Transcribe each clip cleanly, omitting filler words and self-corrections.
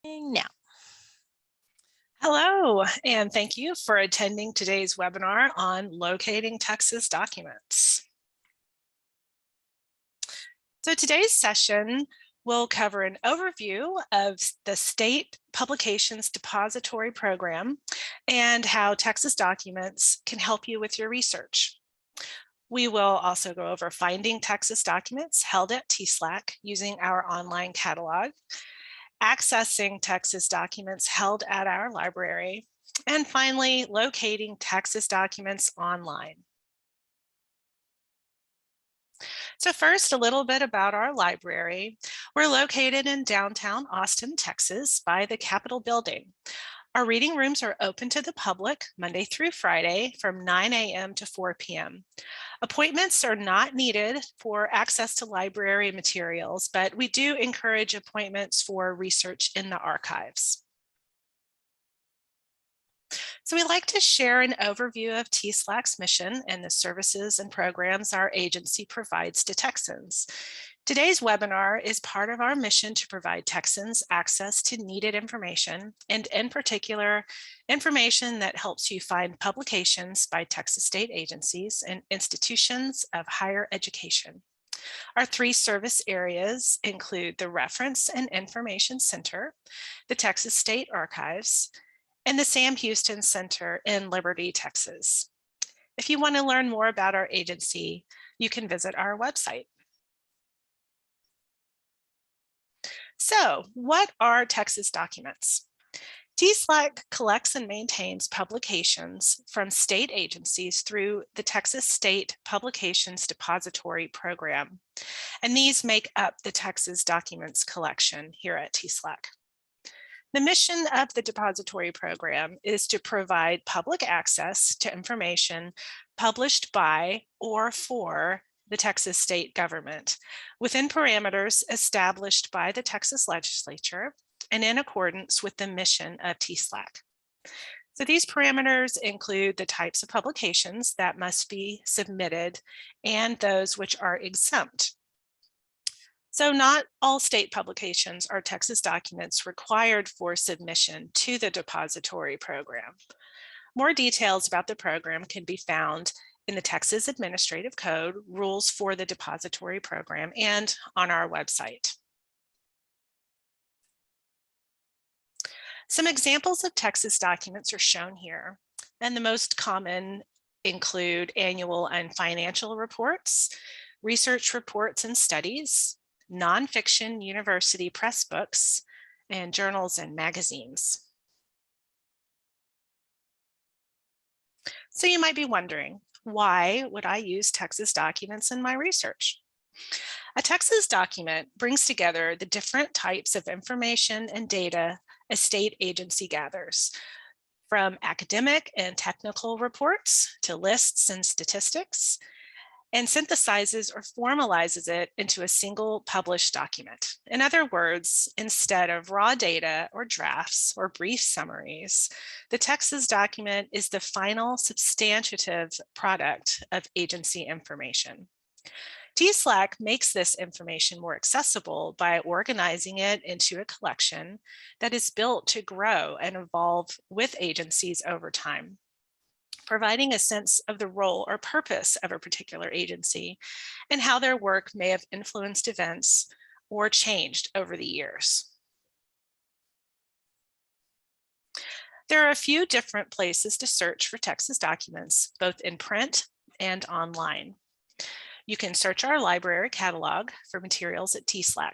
Now. Hello, and thank you for attending today's webinar on locating Texas documents. So today's session will cover an overview of the State Publications Depository Program and how Texas documents can help you with your research. We will also go over finding Texas documents held at TSLAC using our online catalog, accessing Texas documents held at our library, and finally, locating Texas documents online. So first, a little bit about our library. We're located in downtown Austin, Texas, by the Capitol Building. Our reading rooms are open to the public Monday through Friday from 9 a.m. to 4 p.m. Appointments are not needed for access to library materials, but we do encourage appointments for research in the archives. So we like to share an overview of TSLAC's mission and the services and programs our agency provides to Texans. Today's webinar is part of our mission to provide Texans access to needed information, and in particular, information that helps you find publications by Texas state agencies and institutions of higher education. Our three service areas include the Reference and Information Center, the Texas State Archives, and the Sam Houston Center in Liberty, Texas. If you want to learn more about our agency, you can visit our website. So, what are Texas documents? TSLAC collects and maintains publications from state agencies through the Texas State Publications Depository Program, and these make up the Texas Documents collection here at TSLAC. The mission of the depository program is to provide public access to information published by or for the Texas state government within parameters established by the Texas legislature and in accordance with the mission of TSLAC. So these parameters include the types of publications that must be submitted and those which are exempt. So not all state publications are Texas documents required for submission to the depository program. More details about the program can be found in the Texas Administrative Code, Rules for the Depository Program, and on our website. Some examples of Texas documents are shown here, and the most common include annual and financial reports, research reports and studies, nonfiction university press books, and journals and magazines. So you might be wondering, why would I use Texas documents in my research? A Texas document brings together the different types of information and data a state agency gathers, from academic and technical reports to lists and statistics, and synthesizes or formalizes it into a single published document. In other words, instead of raw data or drafts or brief summaries, the Texas document is the final substantive product of agency information. TSLAC makes this information more accessible by organizing it into a collection that is built to grow and evolve with agencies over time, providing a sense of the role or purpose of a particular agency and how their work may have influenced events or changed over the years. There are a few different places to search for Texas documents, both in print and online. You can search our library catalog for materials at TSLAC.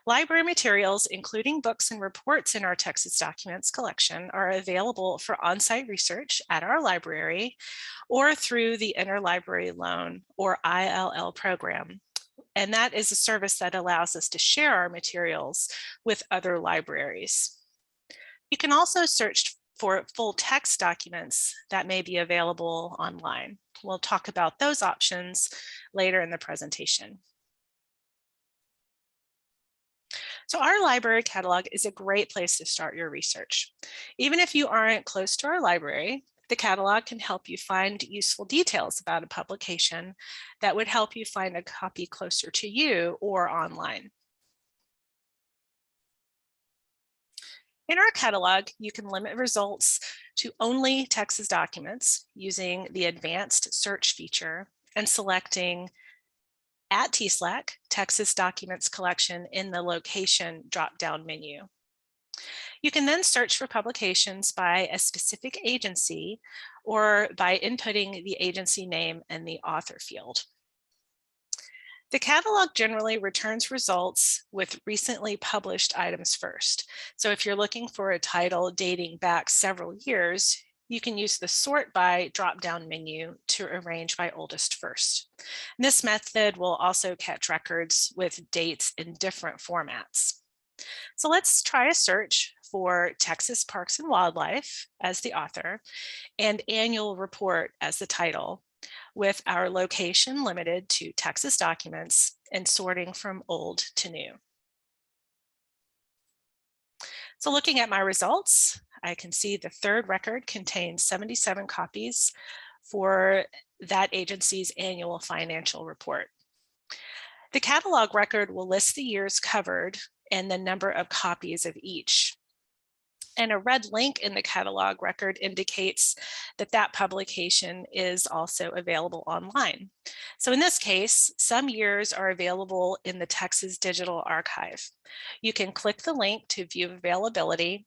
Library materials, including books and reports in our Texas Documents collection, are available for on-site research at our library or through the Interlibrary Loan or ILL program. And that is a service that allows us to share our materials with other libraries. You can also search for full text documents that may be available online. We'll talk about those options later in the presentation. So our library catalog is a great place to start your research. Even if you aren't close to our library, the catalog can help you find useful details about a publication that would help you find a copy closer to you or online. In our catalog, you can limit results to only Texas documents using the advanced search feature and selecting at TSLAC, Texas Documents Collection in the location drop-down menu. You can then search for publications by a specific agency or by inputting the agency name in the author field. The catalog generally returns results with recently published items first. So if you're looking for a title dating back several years, you can use the sort by drop-down menu to arrange by oldest first. And this method will also catch records with dates in different formats. So let's try a search for Texas Parks and Wildlife as the author and annual report as the title, with our location limited to Texas documents and sorting from old to new. So looking at my results, I can see the third record contains 77 copies for that agency's annual financial report. The catalog record will list the years covered and the number of copies of each. And a red link in the catalog record indicates that that publication is also available online. So in this case, some years are available in the Texas Digital Archive. You can click the link to view availability.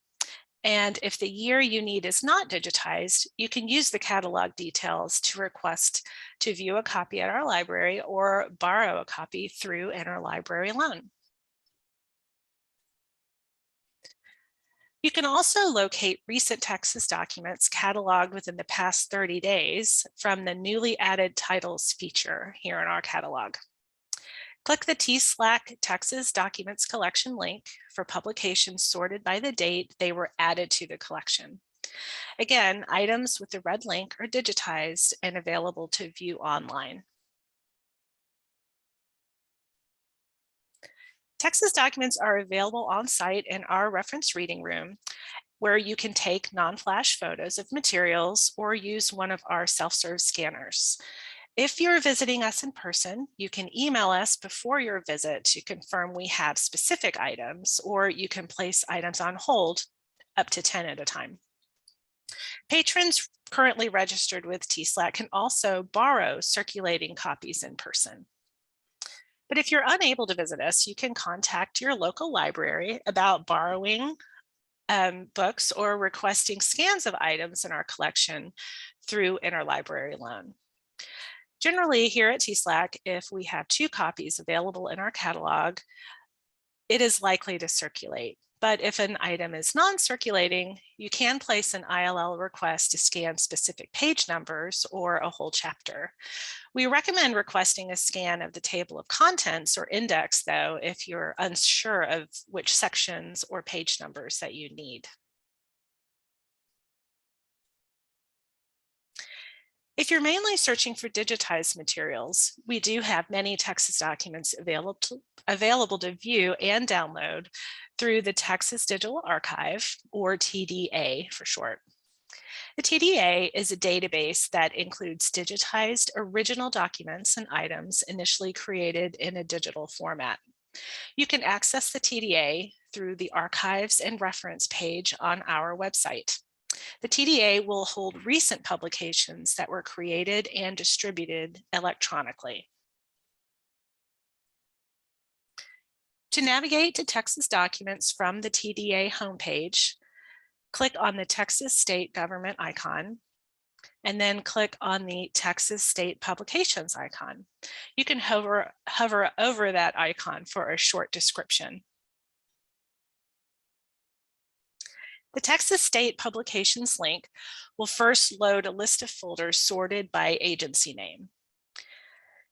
And if the year you need is not digitized, you can use the catalog details to request to view a copy at our library or borrow a copy through interlibrary loan. You can also locate recent Texas documents cataloged within the past 30 days from the newly added titles feature here in our catalog. Click the TSLAC Texas Documents Collection link for publications sorted by the date they were added to the collection. Again, items with the red link are digitized and available to view online. Texas documents are available on site in our reference reading room, where you can take non-flash photos of materials or use one of our self-serve scanners. If you're visiting us in person, you can email us before your visit to confirm we have specific items, or you can place items on hold up to 10 at a time. Patrons currently registered with TSLAC can also borrow circulating copies in person. But if you're unable to visit us, you can contact your local library about borrowing books or requesting scans of items in our collection through interlibrary loan. Generally, here at TSLAC, if we have 2 copies available in our catalog, it is likely to circulate. But if an item is non-circulating, you can place an ILL request to scan specific page numbers or a whole chapter. We recommend requesting a scan of the table of contents or index, though, if you're unsure of which sections or page numbers that you need. If you're mainly searching for digitized materials, we do have many Texas documents available to view and download through the Texas Digital Archive, or TDA for short. The TDA is a database that includes digitized original documents and items initially created in a digital format. You can access the TDA through the Archives and Reference page on our website. The TDA will hold recent publications that were created and distributed electronically. To navigate to Texas documents from the TDA homepage, click on the Texas State Government icon, and then click on the Texas State Publications icon. You can hover over that icon for a short description. The Texas State Publications link will first load a list of folders sorted by agency name.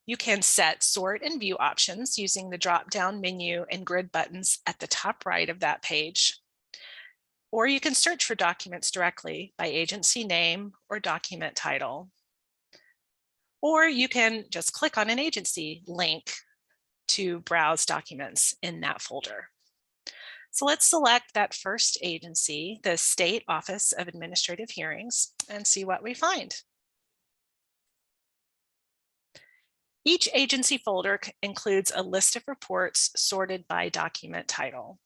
You can set sort and view options using the drop-down menu and grid buttons at the top right of that page. Or you can search for documents directly by agency name or document title. Or you can just click on an agency link to browse documents in that folder. So let's select that first agency, the State Office of Administrative Hearings, and see what we find. Each agency folder includes a list of reports sorted by document title.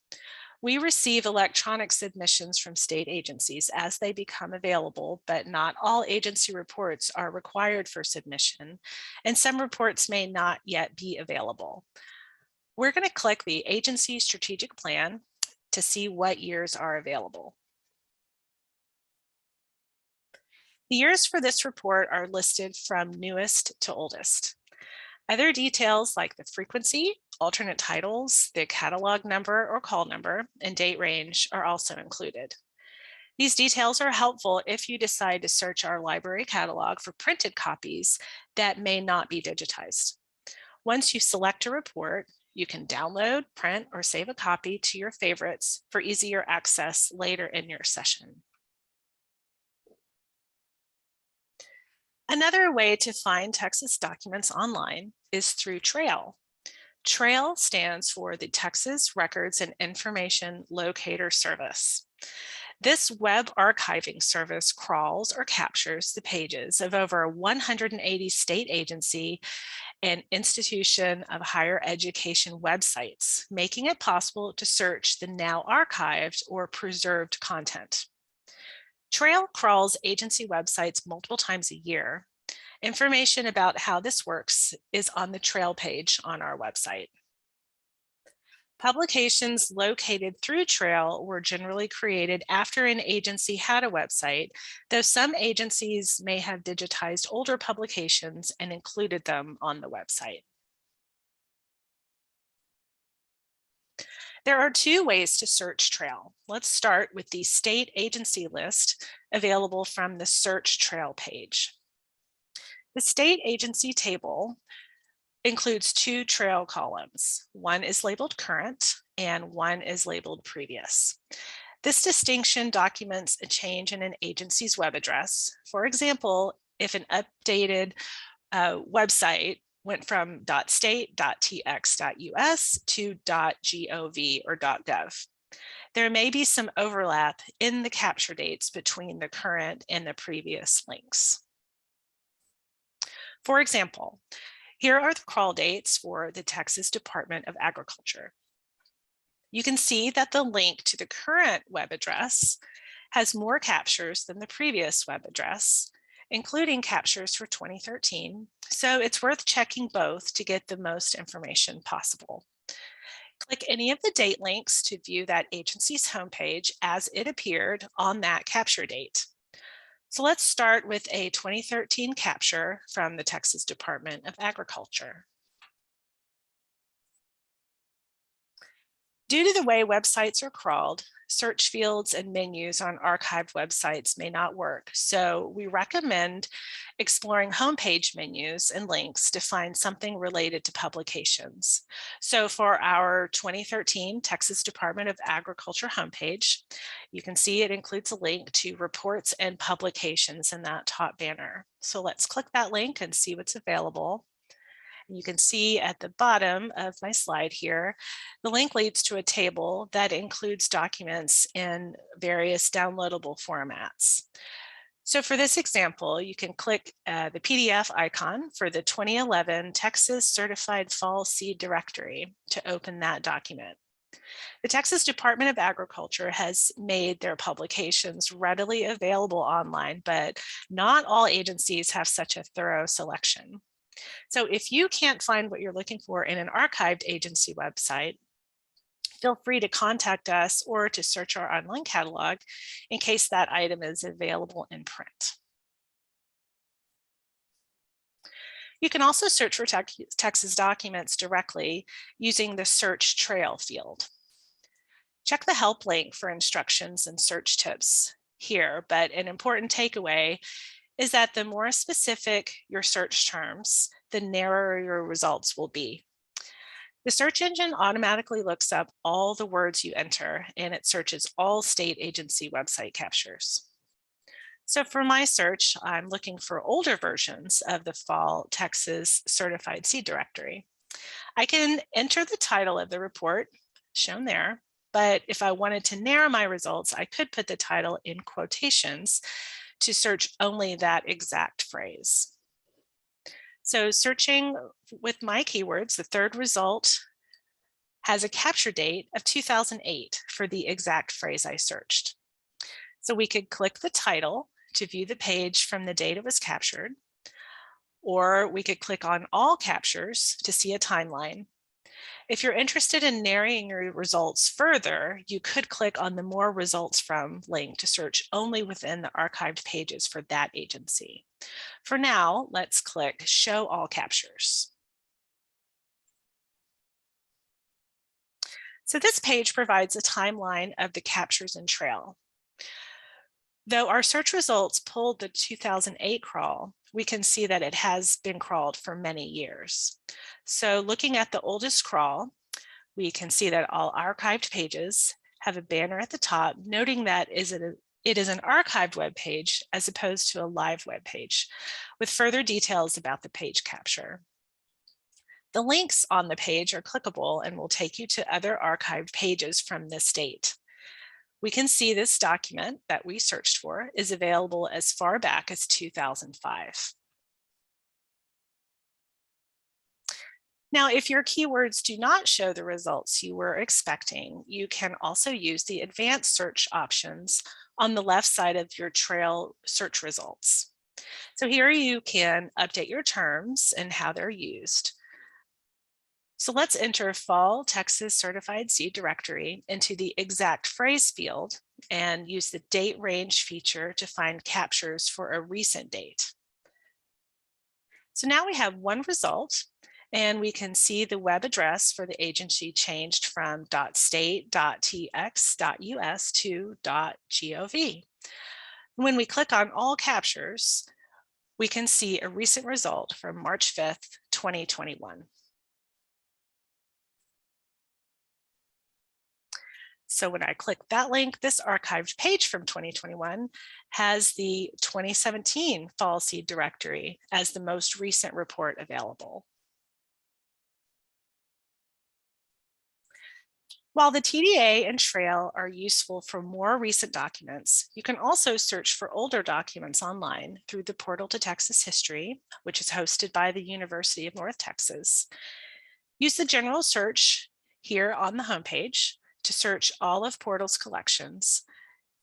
We receive electronic submissions from state agencies as they become available, but not all agency reports are required for submission, and some reports may not yet be available. We're going to click the Agency Strategic Plan to see what years are available. The years for this report are listed from newest to oldest. Other details like the frequency, alternate titles, the catalog number or call number, and date range are also included. These details are helpful if you decide to search our library catalog for printed copies that may not be digitized. Once you select a report, you can download, print, or save a copy to your favorites for easier access later in your session. Another way to find Texas documents online is through TRAIL. TRAIL stands for the Texas Records and Information Locator Service. This web archiving service crawls or captures the pages of over 180 state agency and institution of higher education websites, making it possible to search the now archived or preserved content. TRAIL crawls agency websites multiple times a year. Information about how this works is on the TRAIL page on our website. Publications located through TRAIL were generally created after an agency had a website, though some agencies may have digitized older publications and included them on the website. There are two ways to search TRAIL. Let's start with the state agency list available from the Search TRAIL page. The state agency table includes two TRAIL columns. One is labeled current and one is labeled previous. This distinction documents a change in an agency's web address. For example, if an updated website went from .state.tx.us to .gov or .gov. There may be some overlap in the capture dates between the current and the previous links. For example, here are the crawl dates for the Texas Department of Agriculture. You can see that the link to the current web address has more captures than the previous web address, including captures for 2013. So it's worth checking both to get the most information possible. Click any of the date links to view that agency's homepage as it appeared on that capture date. So let's start with a 2013 capture from the Texas Department of Agriculture. Due to the way websites are crawled, search fields and menus on archived websites may not work. So we recommend exploring homepage menus and links to find something related to publications. So for our 2013 Texas Department of Agriculture homepage, you can see it includes a link to reports and publications in that top banner. So let's click that link and see what's available. You can see at the bottom of my slide here, the link leads to a table that includes documents in various downloadable formats. So for this example, you can click the PDF icon for the 2011 Texas Certified Fall Seed Directory to open that document. The Texas Department of Agriculture has made their publications readily available online, but not all agencies have such a thorough selection. So if you can't find what you're looking for in an archived agency website, feel free to contact us or to search our online catalog in case that item is available in print. You can also search for Texas documents directly using the Search TRAIL field. Check the help link for instructions and search tips here, but an important takeaway is that the more specific your search terms, the narrower your results will be. The search engine automatically looks up all the words you enter, and it searches all state agency website captures. So for my search, I'm looking for older versions of the Fall Texas Certified Seed Directory. I can enter the title of the report shown there, but if I wanted to narrow my results, I could put the title in quotations to search only that exact phrase. So searching with my keywords, the third result has a capture date of 2008 for the exact phrase I searched. So we could click the title to view the page from the date it was captured, or we could click on all captures to see a timeline. If you're interested in narrowing your results further, you could click on the More Results From link to search only within the archived pages for that agency. For now, let's click Show All Captures. So this page provides a timeline of the captures in Trail. Though our search results pulled the 2008 crawl, we can see that it has been crawled for many years. So looking at the oldest crawl, we can see that all archived pages have a banner at the top, noting that it is an archived web page as opposed to a live web page, with further details about the page capture. The links on the page are clickable and will take you to other archived pages from this date. We can see this document that we searched for is available as far back as 2005. Now, if your keywords do not show the results you were expecting, you can also use the advanced search options on the left side of your Trail search results. So here you can update your terms and how they're used. So let's enter Fall Texas Certified Seed Directory into the exact phrase field and use the date range feature to find captures for a recent date. So now we have one result, and we can see the web address for the agency changed from .state.tx.us to .gov. When we click on all captures, we can see a recent result from March 5th, 2021. So when I click that link, this archived page from 2021 has the 2017 Fall Seed Directory as the most recent report available. While the TDA and Trail are useful for more recent documents, you can also search for older documents online through the Portal to Texas History, which is hosted by the University of North Texas. Use the general search here on the homepage to search all of Portal's collections,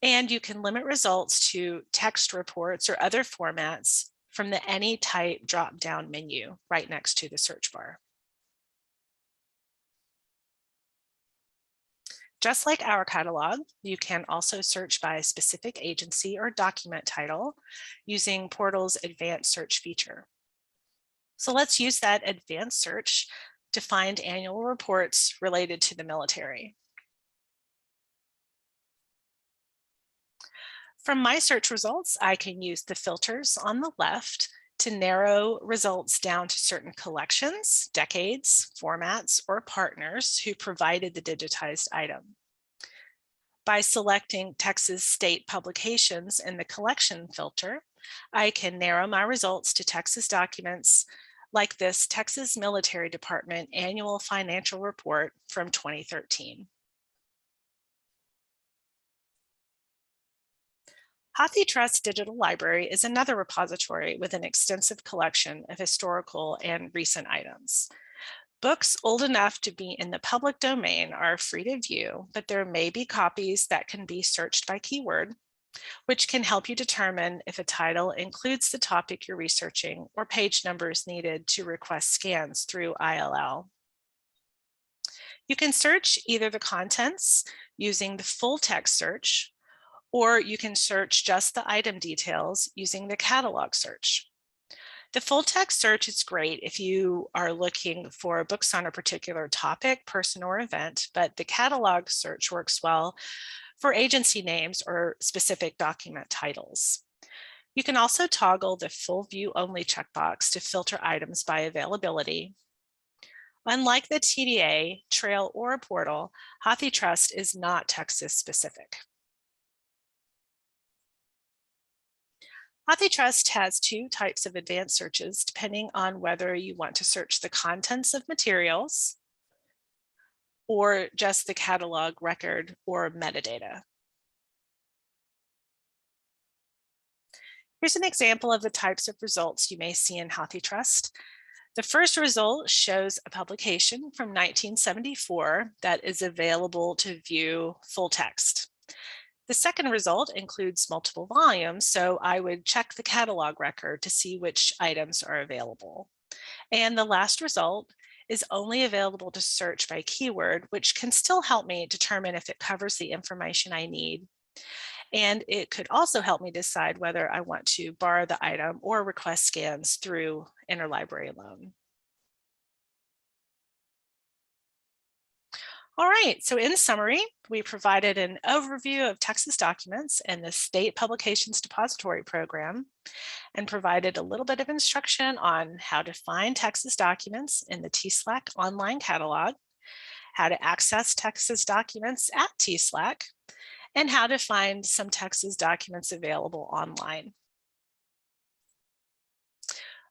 and you can limit results to text reports or other formats from the Any Type drop-down menu right next to the search bar. Just like our catalog, you can also search by specific agency or document title using Portal's advanced search feature. So let's use that advanced search to find annual reports related to the military. From my search results, I can use the filters on the left to narrow results down to certain collections, decades, formats, or partners who provided the digitized item. By selecting Texas state publications in the collection filter, I can narrow my results to Texas documents like this Texas Military Department Annual Financial Report from 2013. HathiTrust Digital Library is another repository with an extensive collection of historical and recent items. Books old enough to be in the public domain are free to view, but there may be copies that can be searched by keyword, which can help you determine if a title includes the topic you're researching or page numbers needed to request scans through ILL. You can search either the contents using the full text search, or you can search just the item details using the catalog search. The full text search is great if you are looking for books on a particular topic, person, or event, but the catalog search works well for agency names or specific document titles. You can also toggle the full view only checkbox to filter items by availability. Unlike the TDA, Trail, or Portal, HathiTrust is not Texas specific. HathiTrust has two types of advanced searches depending on whether you want to search the contents of materials or just the catalog record or metadata. Here's an example of the types of results you may see in HathiTrust. The first result shows a publication from 1974 that is available to view full text. The second result includes multiple volumes, so I would check the catalog record to see which items are available. And the last result is only available to search by keyword, which can still help me determine if it covers the information I need. And it could also help me decide whether I want to borrow the item or request scans through interlibrary loan. All right, so in summary, we provided an overview of Texas documents and the State Publications Depository Program, and provided a little bit of instruction on how to find Texas documents in the TSLAC online catalog, how to access Texas documents at TSLAC, and how to find some Texas documents available online.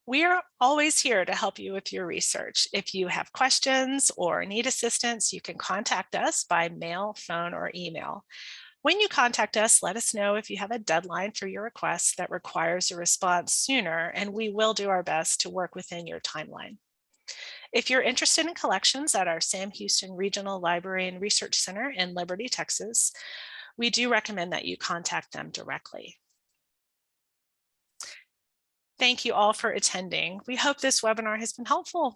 We are always here to help you with your research. If you have questions or need assistance, you can contact us by mail, phone, or email. When you contact us, let us know if you have a deadline for your request that requires a response sooner, and we will do our best to work within your timeline. If you're interested in collections at our Sam Houston Regional Library and Research Center in Liberty, Texas, we do recommend that you contact them directly. Thank you all for attending. We hope this webinar has been helpful.